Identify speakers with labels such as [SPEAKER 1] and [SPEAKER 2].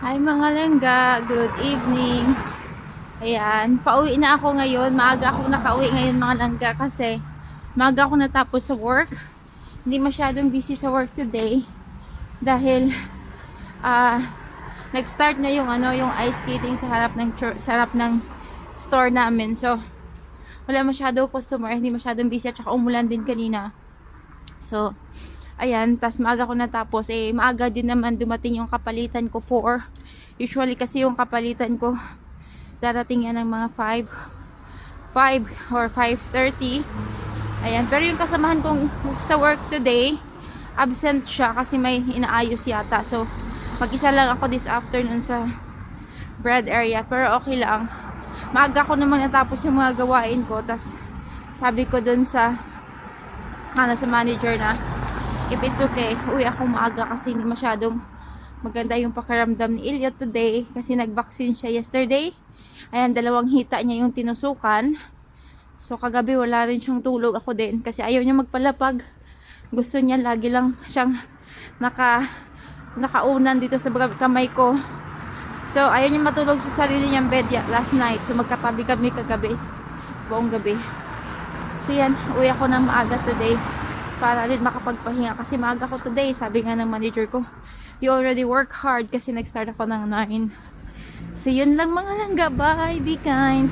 [SPEAKER 1] Hi mga langga, good evening. Ayan, pauwi na ako ngayon. Maaga ako nakauwi ngayon mga langga kasi maaga ako natapos sa work. Hindi masyadong busy sa work today dahil nag-start na yung yung ice skating sa harap ng store namin. So wala masyado customer, hindi masyadong busy at saka umulan din kanina. So ayan, tas maaga ko natapos. Maaga din naman dumating yung kapalitan ko usually kasi yung kapalitan ko darating yan ng mga 5 or 5:30. Ayan, pero yung kasamahan kong sa work today, absent siya kasi may inaayos yata. So mag-isa lang ako this afternoon sa bread area, pero okay lang. Maaga ko naman natapos yung mga gawain ko. Tas sabi ko dun sa sa manager na if it's okay, uwi ako maaga kasi hindi masyadong maganda yung pakiramdam ni Elliot today kasi nag-vaccine siya yesterday. Ayan, 2 hita niya yung tinusukan. So kagabi wala rin siyang tulog, ako din kasi ayaw niya magpalapag. Gusto niya lagi lang siyang nakaunan dito sa kamay ko. So ayaw niya matulog sa sarili niyang bed last night. So magkatabi kami kagabi, buong gabi. So yan, uwi ako ng maaga today para rin makapagpahinga kasi maaga ko today. Sabi nga ng manager ko, you already work hard kasi nag-start ako ng 9. So yun lang mga langga, bye, be kind.